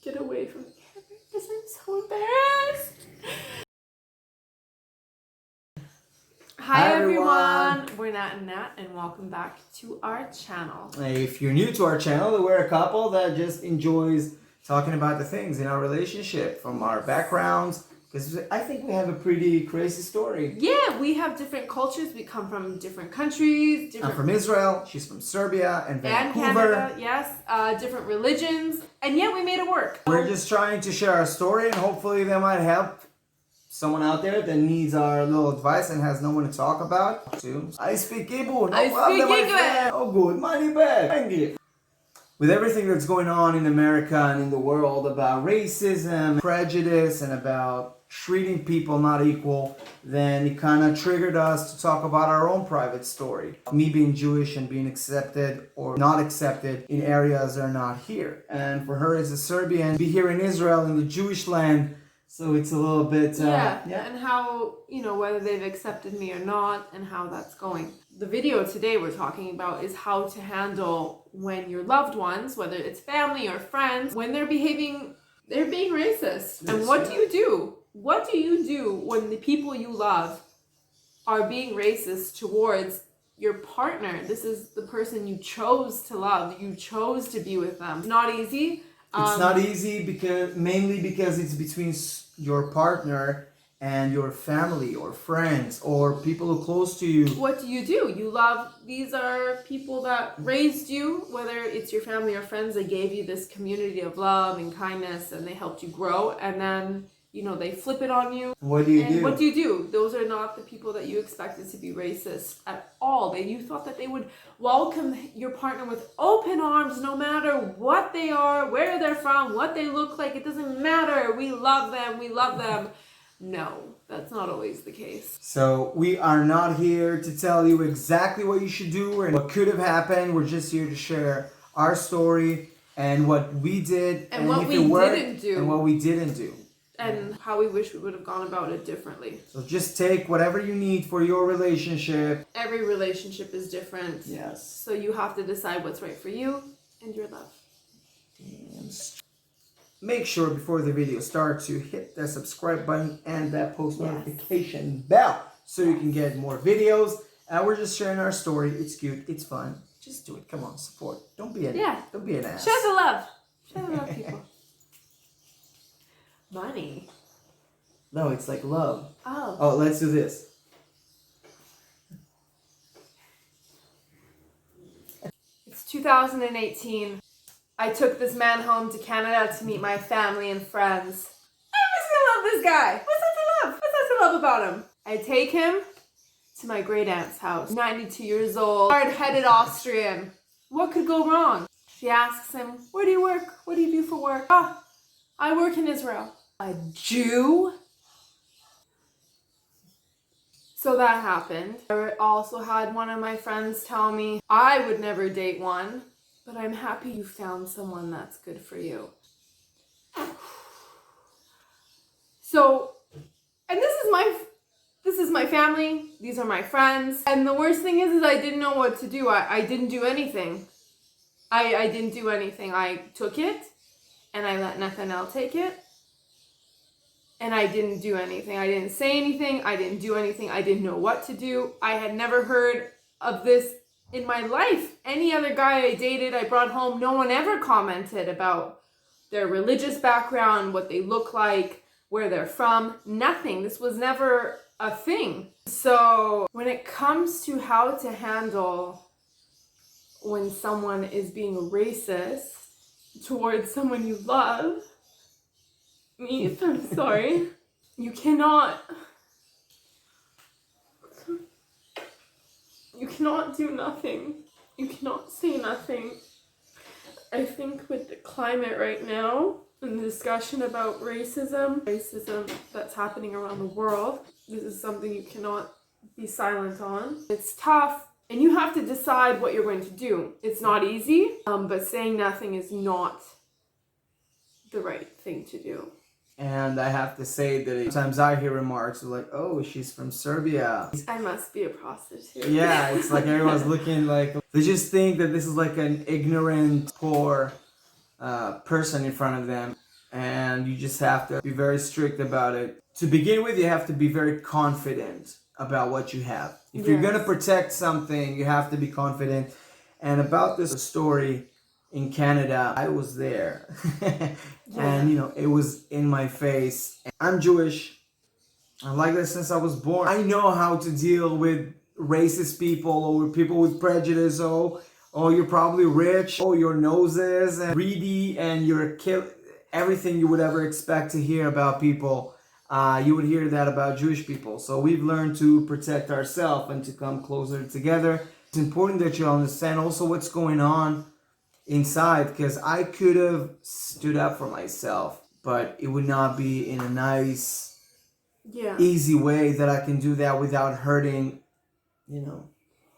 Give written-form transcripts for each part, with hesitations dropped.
Get away from the camera because I'm so embarrassed. Hi everyone, we're Nat&Nat and welcome back to our channel. If you're new to our channel, we're a couple that just enjoys talking about the things in our relationship from our backgrounds, because I think we have a pretty crazy story. Yeah, we have different cultures. We come from different countries. I'm from Israel, she's from Serbia and Vancouver. Canada, yes. Different religions, and yet we made it work. We're just trying to share our story, and hopefully that might help someone out there that needs our little advice and has no one to talk about. I speak Hebrew. I speak English. Oh, good. Money back. Thank you. With everything that's going on in America and in the world about racism, prejudice, and about treating people not equal, then it kind of triggered us to talk about our own private story. Me being Jewish and being accepted or not accepted in areas that are not here. And for her as a Serbian, be here in Israel, in the Jewish land. So it's a little bit... And how, whether they've accepted me or not and how that's going. The video today we're talking about is how to handle when your loved ones, whether it's family or friends, when they're being racist. And what do you do? What do you do when the people you love are being racist towards your partner? This is the person you chose to love. You chose to be with them. It's not easy. It's not easy mainly because it's between your partner and your family or friends or people who are close to you. What do? These are people that raised you, whether it's your family or friends. They gave you this community of love and kindness and they helped you grow, and then they flip it on you. What do you do? Those are not the people that you expected to be racist at all. You thought that they would welcome your partner with open arms no matter what they are, where they're from, what they look like. It doesn't matter. We love them. No, that's not always the case. So we are not here to tell you exactly what you should do or what could have happened. We're just here to share our story and what we did and what we didn't do. And what we didn't do. And how we wish we would have gone about it differently. So just take whatever you need for your relationship. Every relationship is different. Yes. So you have to decide what's right for you and your love. Damn. Make sure before the video starts to hit that subscribe button and that post notification bell so you can get more videos. And we're just sharing our story. It's cute. It's fun. Just do it. Come on, support. Don't be an ass. Share the love. Share the love, people. Money. No, it's like love. Oh, let's do this. It's 2018. I took this man home to Canada to meet my family and friends. I'm just gonna love this guy. What's not to love? What's not to love about him? I take him to my great aunt's house. 92 years old, hard-headed Austrian. What could go wrong? She asks him, where do you work? What do you do for work? I work in Israel. A Jew? So that happened. I also had one of my friends tell me I would never date one, but I'm happy you found someone that's good for you. So, and this is my family. These are my friends. And the worst thing is I didn't know what to do. I didn't do anything. I didn't do anything. I took it and I let Nat&Nat take it. And I didn't do anything. I didn't say anything. I didn't do anything. I didn't know what to do. I had never heard of this in my life. Any other guy I dated, I brought home, no one ever commented about their religious background, what they look like, where they're from. Nothing. This was never a thing. So when it comes to how to handle when someone is being racist towards someone you love, I'm sorry. You cannot do nothing. You cannot say nothing. I think with the climate right now and the discussion about racism that's happening around the world, this is something you cannot be silent on. It's tough and you have to decide what you're going to do. It's not easy, but saying nothing is not the right thing to do. And I have to say that sometimes I hear remarks like, oh, she's from Serbia. I must be a prostitute. Yeah, it's like everyone's looking like, they just think that this is like an ignorant, poor person in front of them. and you just have to be very strict about it. To begin with, you have to be very confident about what you have. If you're going to protect something, you have to be confident. And about this story in Canada, I was there. And, it was in my face. I'm Jewish. I'm like this since I was born. I know how to deal with racist people or people with prejudice. Oh, you're probably rich. Oh, your noses and greedy, and you're everything you would ever expect to hear about people. You would hear that about Jewish people. So we've learned to protect ourselves and to come closer together. It's important that you understand also what's going on inside, because I could have stood up for myself, but it would not be in a nice, easy way that I can do that without hurting,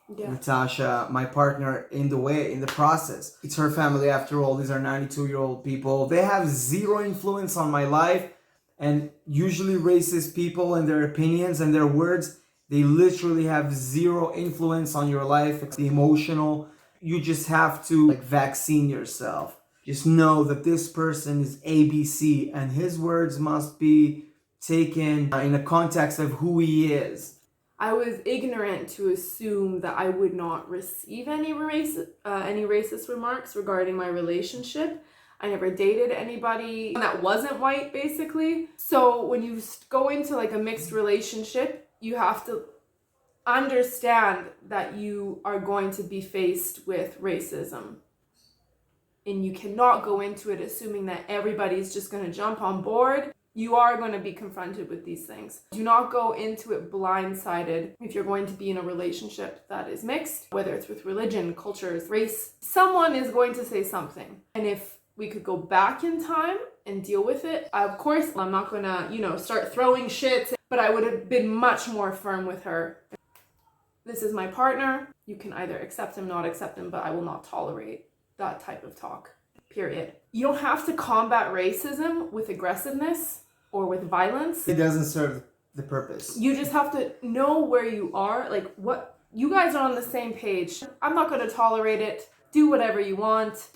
Natasha, my partner, in the process. It's her family after all. These are 92-year-old people. They have zero influence on my life, and usually racist people and their opinions and their words, they literally have zero influence on your life. It's the emotional. You just have to vaccine yourself. Just know that this person is ABC, and his words must be taken in the context of who he is. I was ignorant to assume that I would not receive any racist remarks regarding my relationship. I never dated anybody that wasn't white, basically. So when you go into a mixed relationship, you have to understand that you are going to be faced with racism. And you cannot go into it assuming that everybody's just going to jump on board. You are going to be confronted with these things. Do not go into it blindsided. If you're going to be in a relationship that is mixed, whether it's with religion, cultures, race, someone is going to say something. And if we could go back in time and deal with it, of course, I'm not going to, start throwing shit, but I would have been much more firm with her. This is my partner. You can either accept him, not accept him, but I will not tolerate that type of talk. Period. You don't have to combat racism with aggressiveness or with violence. It doesn't serve the purpose. You just have to know where you are, what you guys are on the same page. I'm not going to tolerate it. Do whatever you want,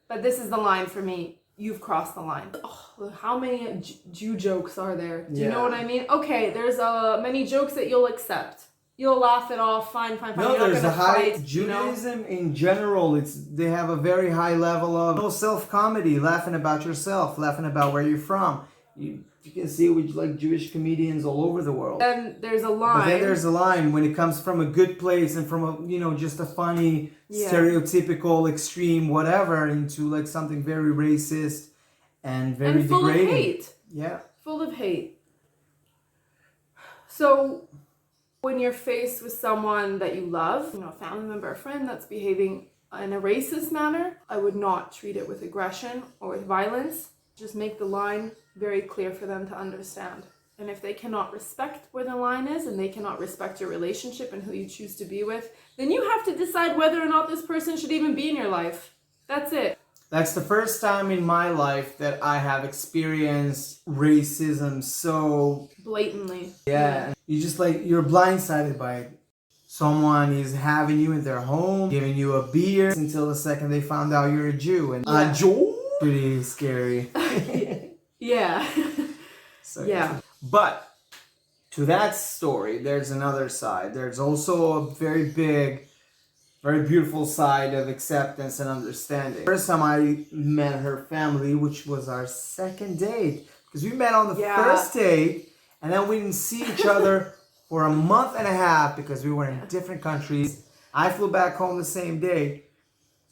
but this is the line for me. You've crossed the line. Oh, how many Jew jokes are there? Do you know what I mean? Okay, there's many jokes that you'll accept. You'll laugh it off, fine. No, You're there's a high fight, Judaism in general. They have a very high level of self-comedy, laughing about yourself, laughing about where you're from. You can see it with Jewish comedians all over the world. And there's a line. But then there's a line when it comes from a good place and from a just a funny, stereotypical, extreme, whatever, into something very racist and very and full degrading. Of hate. Yeah. Full of hate. So when you're faced with someone that you love, a family member, a friend that's behaving in a racist manner, I would not treat it with aggression or with violence. Just make the line very clear for them to understand. And if they cannot respect where the line is and they cannot respect your relationship and who you choose to be with, then you have to decide whether or not this person should even be in your life. That's it. That's the first time in my life that I have experienced racism so blatantly. Yeah. You just you're blindsided by it. Someone is having you in their home, giving you a beer until the second they found out you're a Jew. And a Jew? Pretty scary. Yeah. But to that story, there's another side. There's also a very big, very beautiful side of acceptance and understanding. First time I met her family, which was our second date, because we met on the first date, and then we didn't see each other for a month and a half because we were in different countries. I flew back home the same day.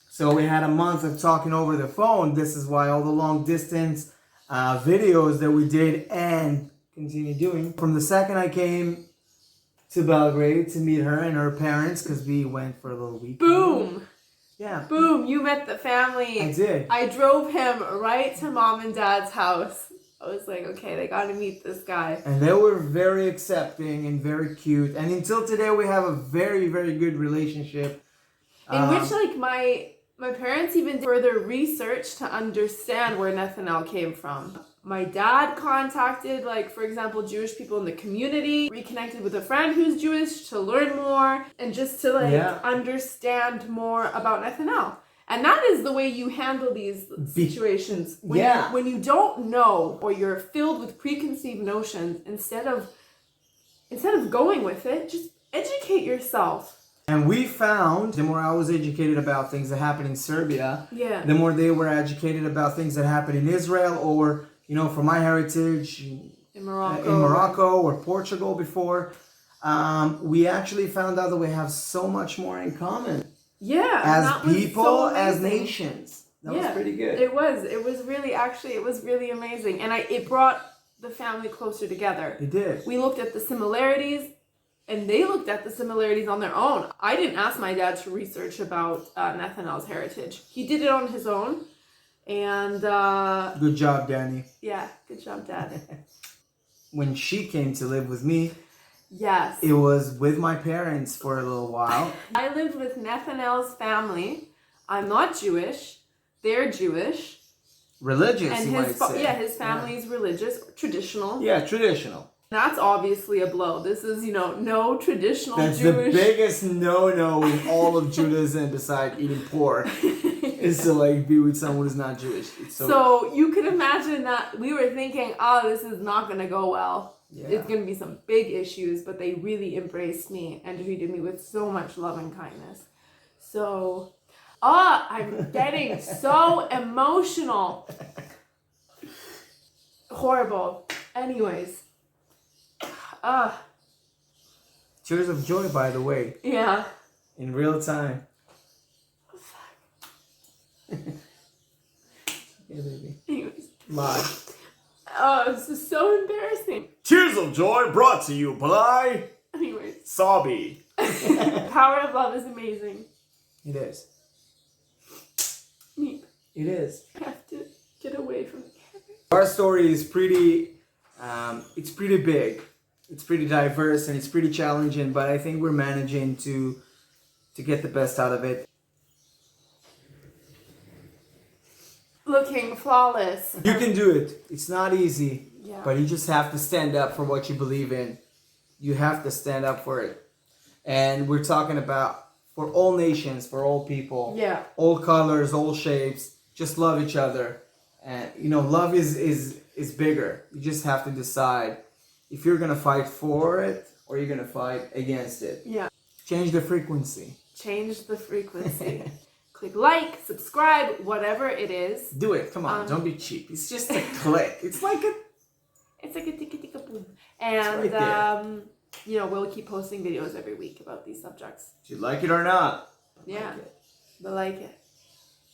So we had a month of talking over the phone. This is why all the long distance videos that we did and continue doing. From the second I came to Belgrade to meet her and her parents, because we went for a little week. Boom! Yeah. Boom! You met the family. I did. I drove him right to mom and dad's house. I was like, okay, they got to meet this guy. And they were very accepting and very cute. And until today, we have a very, very good relationship. In which, my parents even did further research to understand where Nat&Nat came from. My dad contacted, for example, Jewish people in the community, reconnected with a friend who's Jewish to learn more and just to, understand more about Nat&Nat. And that is the way you handle these situations. When you don't know, or you're filled with preconceived notions, instead of going with it, just educate yourself. And we found the more I was educated about things that happen in Serbia, the more they were educated about things that happen in Israel, or, from my heritage, in Morocco or Portugal before. We actually found out that we have so much more in common. Yeah. As people, as nations. That was pretty good. It was really amazing. And it brought the family closer together. It did. We looked at the similarities, and they looked at the similarities on their own. I didn't ask my dad to research about Nathaniel's heritage. He did it on his own. And good job, Danny. Yeah, good job, Dad. When she came to live with me, yes, it was with my parents for a little while. I lived with Nathaniel's family. I'm not Jewish. They're Jewish. Religious, and you might say. Yeah, his family's religious, traditional. Yeah, traditional. That's obviously a blow. This is, no traditional That's Jewish. The biggest no-no in all of Judaism besides eating pork is to be with someone who's not Jewish. So you could imagine that we were thinking, this is not going to go well. Yeah. It's going to be some big issues, but they really embraced me and treated me with so much love and kindness. So, I'm getting so emotional. Horrible. Anyways. Tears of joy, by the way. Yeah. In real time. Yeah, baby. Anyways. Live. This is so embarrassing. Tears of joy brought to you by... Anyways. Sabi. Power of love is amazing. It is. Meep. It is. I have to get away from the camera. Our story is pretty... it's pretty big. It's pretty diverse and it's pretty challenging, but I think we're managing to get the best out of it. Looking flawless. You can do it. It's not easy, but you just have to stand up for what you believe in. You have to stand up for it. And we're talking about for all nations, for all people, all colors, all shapes. Just love each other. And love is bigger. You just have to decide if you're gonna fight for it or you're gonna fight against it. Yeah. Change the frequency. Change the frequency. Click like, subscribe, whatever it is. Do it. Come on, don't be cheap. It's just a click. It's like a ticka boom. And right we'll keep posting videos every week about these subjects. Do you like it or not? Yeah. But like it.